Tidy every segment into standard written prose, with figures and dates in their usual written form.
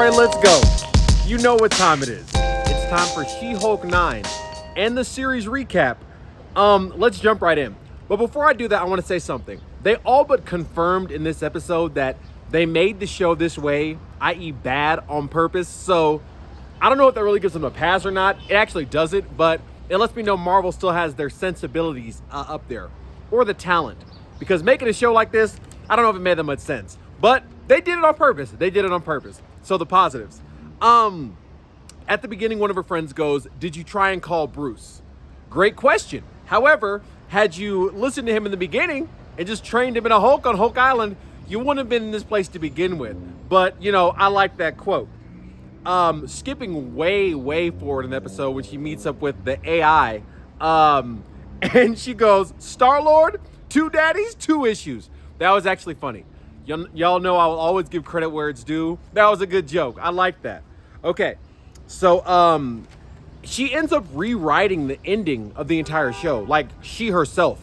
right, let's go. You know what time it is. It's time for She-Hulk 9 and the series recap. Let's jump right in. But before I do that, I want to say something. They all but confirmed in this episode that they made the show this way, i.e. bad, on purpose. So I don't know if that really gives them a pass or not. It actually doesn't, but it lets me know Marvel still has their sensibilities up there, or the talent. Because making a show like this, I don't know if it made them much sense. But they did it on purpose. They did it on purpose. So the positives. At the beginning, one of her friends goes, "Did you try and call Bruce?" Great question. However, had you listened to him in the beginning and just trained him in a Hulk on Hulk Island, you wouldn't have been in this place to begin with. But, you know, I like that quote. Skipping way forward in the episode when she meets up with the AI, and she goes, "Star-Lord, 2 daddies, 2 issues." That was actually funny. Y'all know I will always give credit where it's due. That was a good joke. I like that. Okay, so she ends up rewriting the ending of the entire show, like she herself.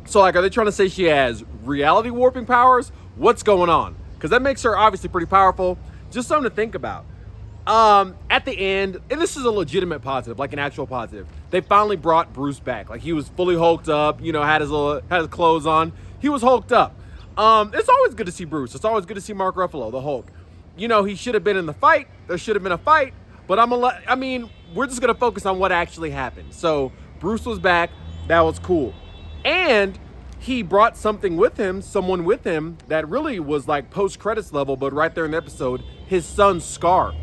So, like, are they trying to say she has reality warping powers? What's going on? Because that makes her obviously pretty powerful. Just something to think about. At the end, and this is a legitimate positive, like an actual positive, they finally brought Bruce back. Like, he was fully hulked up, you know, had his clothes on. He was hulked up. It's always good to see Bruce. It's always good to see Mark Ruffalo, the Hulk. You know, he should have been in the fight. There should have been a fight. But we're just gonna focus on what actually happened. So Bruce was back. That was cool. And he brought someone with him that really was like post-credits level, but right there in the episode, his son Scar.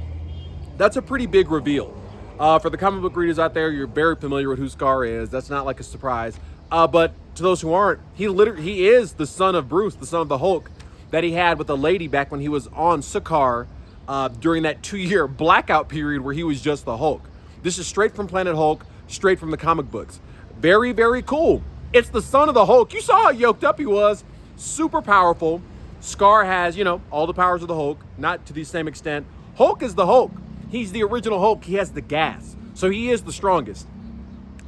That's a pretty big reveal. For the comic book readers out there, you're very familiar with who Scar is. That's not like a surprise. But to those who aren't, he is the son of Bruce, the son of the Hulk that he had with a lady back when he was on Sakaar during that 2-year blackout period where he was just the Hulk. This is straight from Planet Hulk, straight from the comic books. Very, very cool. It's the son of the Hulk. You saw how yoked up he was. Super powerful. Scar has, you know, all the powers of the Hulk, not to the same extent. Hulk is the Hulk. He's the original Hulk. He has the gas. So he is the strongest.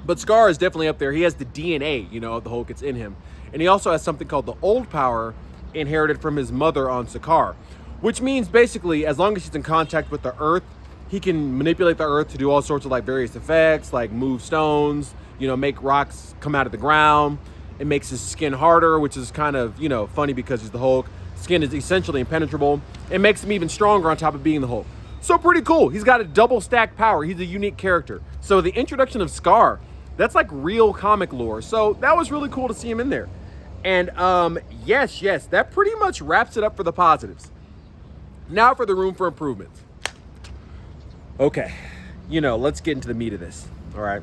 But Scar is definitely up there. He has the DNA, you know, of the Hulk. It's in him. And he also has something called the old power inherited from his mother on Sakaar, which means basically as long as he's in contact with the earth, he can manipulate the earth to do all sorts of like various effects, like move stones, you know, make rocks come out of the ground. It makes his skin harder, which is kind of, you know, funny because he's the Hulk. Skin is essentially impenetrable. It makes him even stronger on top of being the Hulk. So pretty cool. He's got a double stack power. He's a unique character. So the introduction of Scar, that's like real comic lore. So that was really cool to see him in there. And yes, that pretty much wraps it up for the positives. Now for the room for improvement. Okay, you know, let's get into the meat of this. All right.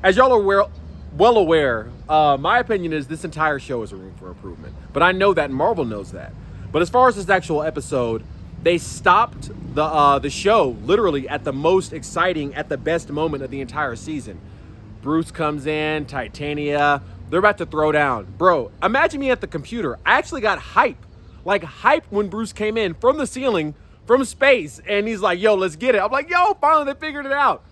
As y'all are well aware, my opinion is this entire show is a room for improvement. But I know that, and Marvel knows that. But as far as this actual episode, they stopped the show literally at the most exciting, at the best moment of the entire season. Bruce comes in, Titania, they're about to throw down. Bro, imagine me at the computer. I actually got hype when Bruce came in from the ceiling, from space, and he's like, "Yo, let's get it." I'm like, "Yo, finally they figured it out."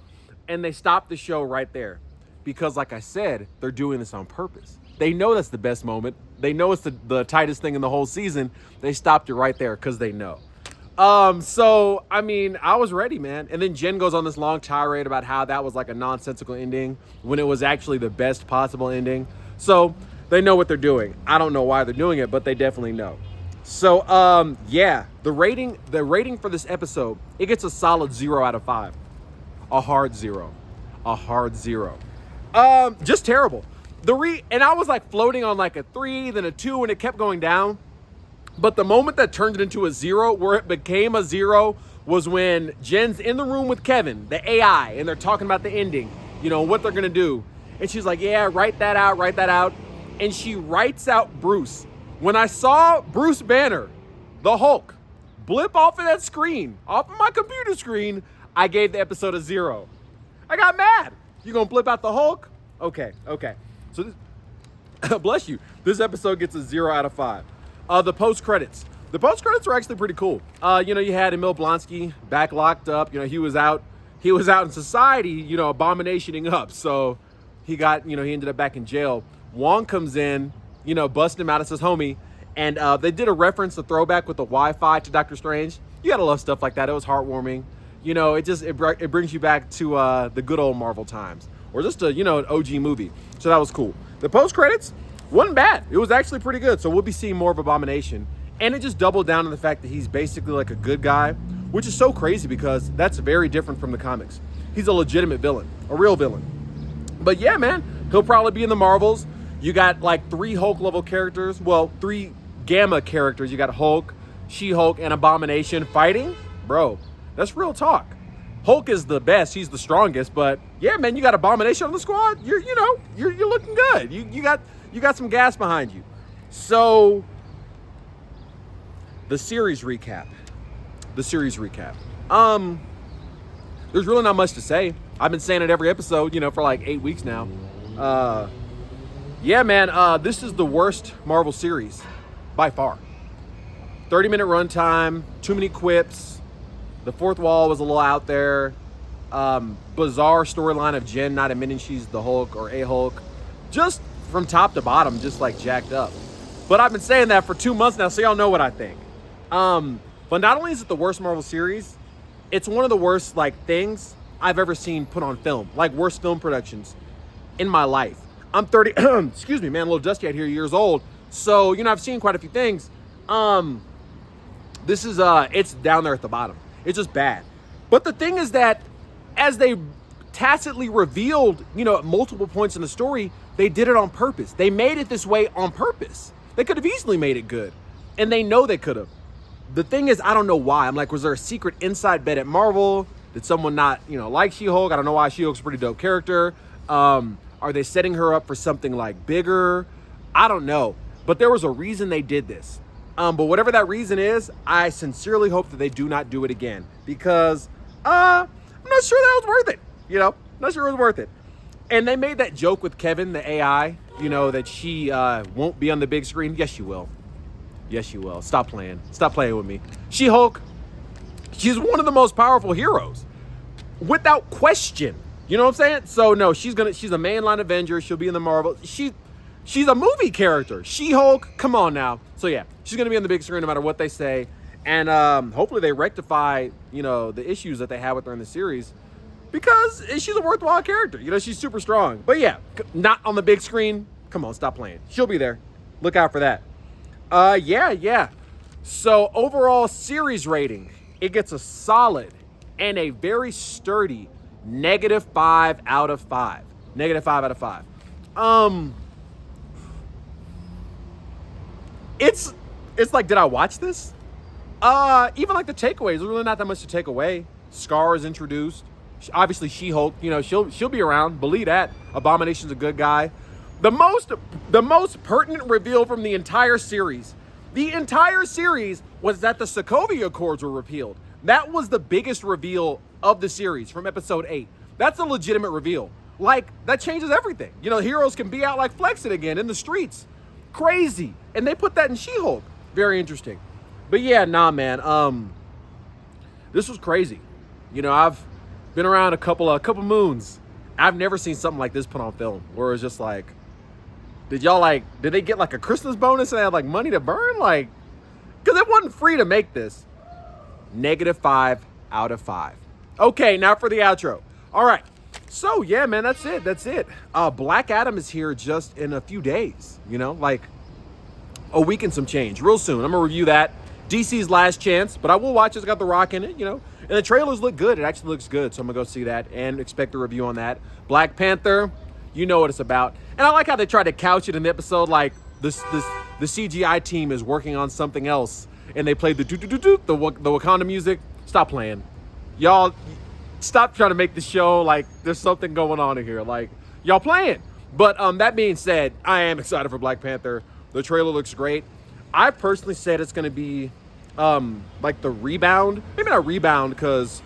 And they stopped the show right there. Because like I said, they're doing this on purpose. They know that's the best moment. They know it's the tightest thing in the whole season. They stopped it right there because they know. So, I mean, I was ready, man. And then Jen goes on this long tirade about how that was like a nonsensical ending when it was actually the best possible ending. So they know what they're doing. I don't know why they're doing it, but they definitely know. So, yeah, the rating for this episode, it gets a solid 0 out of 5. A hard 0. Just terrible. And I was like floating on like a 3, then a 2, and it kept going down. But the moment that turned it into a 0, where it became a 0, was when Jen's in the room with Kevin, the AI, and they're talking about the ending, you know, what they're going to do. And she's like, "Yeah, write that out. And she writes out Bruce. When I saw Bruce Banner, the Hulk, blip off of that screen, off of my computer screen, I gave the episode a 0. I got mad. You going to blip out the Hulk? Okay. So, bless you. This episode gets a 0 out of 5. The post-credits. The post-credits are actually pretty cool. You know, you had Emil Blonsky back locked up. You know, he was out in society, you know, abominationing up. So he ended up back in jail. Wong comes in, you know, busting him out and says, "Homie," And they did a reference, a throwback with the Wi-Fi to Doctor Strange. You gotta love stuff like that. It was heartwarming. You know, it brings you back to the good old Marvel times, or just an OG movie. So that was cool. The post credits wasn't bad. It was actually pretty good. So we'll be seeing more of Abomination, and it just doubled down on the fact that he's basically like a good guy, which is so crazy because that's very different from the comics. He's a legitimate villain, a real villain. But yeah, man, he'll probably be in the Marvels. You got like 3 Hulk level characters. Well, 3 Gamma characters. You got Hulk, She-Hulk, and Abomination fighting. Bro, that's real talk. Hulk is the best. He's the strongest. But yeah, man, you got Abomination on the squad. You're looking good. You got some gas behind you. So the series recap. There's really not much to say. I've been saying it every episode, for like 8 weeks now. Yeah, man, this is the worst Marvel series by far. 30-minute runtime, too many quips. The fourth wall was a little out there. Bizarre storyline of Jen not admitting she's the Hulk or a Hulk. Just from top to bottom, just like jacked up. But I've been saying that for 2 months now, so y'all know what I think. But not only is it the worst Marvel series, it's one of the worst things I've ever seen put on film, like worst film productions in my life. I'm 30, excuse me, man, a little dusty out here, years old. So, I've seen quite a few things. This is, it's down there at the bottom. It's just bad. But the thing is that as they tacitly revealed, at multiple points in the story, they did it on purpose. They made it this way on purpose. They could have easily made it good. And they know they could have. The thing is, I don't know why. I'm like, was there a secret inside bet at Marvel? Did someone not, like She-Hulk? I don't know why. She-Hulk's a pretty dope character. Are they setting her up for something like bigger? I don't know. But there was a reason they did this. But whatever that reason is, I sincerely hope that they do not do it again. Because I'm not sure that was worth it. Not sure it was worth it. And they made that joke with Kevin, the AI, that she won't be on the big screen. Yes, you will. Yes, you will. Stop playing. Stop playing with me. She-Hulk, she's one of the most powerful heroes. Without question. You know what I'm saying? So, no, she's a mainline Avenger. She'll be in the Marvel. She's a movie character. She-Hulk, come on now. So, yeah, she's going to be on the big screen no matter what they say. And hopefully they rectify, the issues that they have with her in the series. Because she's a worthwhile character. She's super strong. But, yeah, not on the big screen. Come on, stop playing. She'll be there. Look out for that. Yeah. So overall series rating, it gets a solid and a very sturdy -5 out of 5. -5 out of 5. It's like, did I watch this? Even like the takeaways, there's really not that much to take away. Scar is introduced. Obviously She-Hulk, she'll be around. Believe that. Abomination's a good guy. The most pertinent reveal from the entire series was that the Sokovia Accords were repealed. That was the biggest reveal of the series from episode 8. That's a legitimate reveal. That changes everything. Heroes can be out flexing again in the streets. Crazy. And they put that in She-Hulk. Very interesting. But yeah, nah, man. This was crazy. I've been around a couple moons. I've never seen something like this put on film, where it's just like, did they get a Christmas bonus and they had money to burn? Because it wasn't free to make this. -5 out of 5. Okay, now for the outro. All right. So, yeah, man, that's it. Black Adam is here just in a few days, a week and some change, real soon. I'm going to review that. DC's Last Chance, but I will watch it. It's got The Rock in it, And the trailers look good. It actually looks good, so I'm going to go see that and expect a review on that. Black Panther, you know what it's about. And I like how they tried to couch it in the episode like the CGI team is working on something else, and they played the Wakanda music. Stop playing. Y'all, stop trying to make the show like there's something going on in here. Y'all playing. But that being said, I am excited for Black Panther. The trailer looks great. I personally said it's going to be the rebound. Maybe not rebound because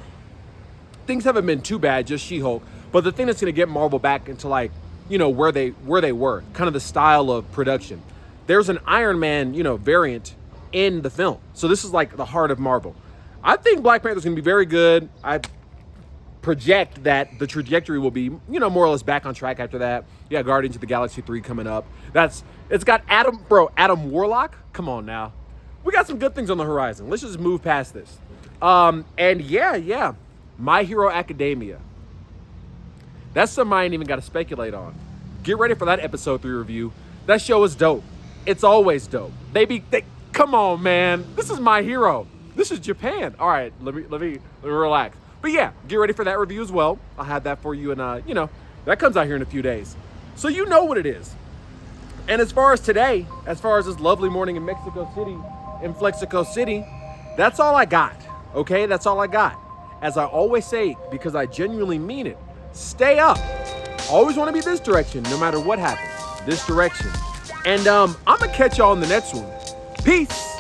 things haven't been too bad, just She-Hulk. But the thing that's going to get Marvel back into where they were, kind of the style of production. There's an Iron Man, variant in the film. So this is the heart of Marvel. I think Black Panther's going to be very good. I project that the trajectory will be, more or less back on track after that. Yeah, Guardians of the Galaxy 3 coming up. It's got Adam Warlock. Come on now. We got some good things on the horizon. Let's just move past this. And yeah, My Hero Academia. That's something I ain't even got to speculate on. Get ready for that episode 3 review. That show is dope. It's always dope. Come on, man. This is My Hero. This is Japan. All right, let me relax. But yeah, get ready for that review as well. I'll have that for you, and that comes out here in a few days. So you know what it is. And as far as today, as far as this lovely morning in Mexico City, that's all I got. Okay, that's all I got. As I always say, because I genuinely mean it, stay up. Always want to be this direction, no matter what happens. This direction. And I'm gonna catch y'all in the next one. Peace.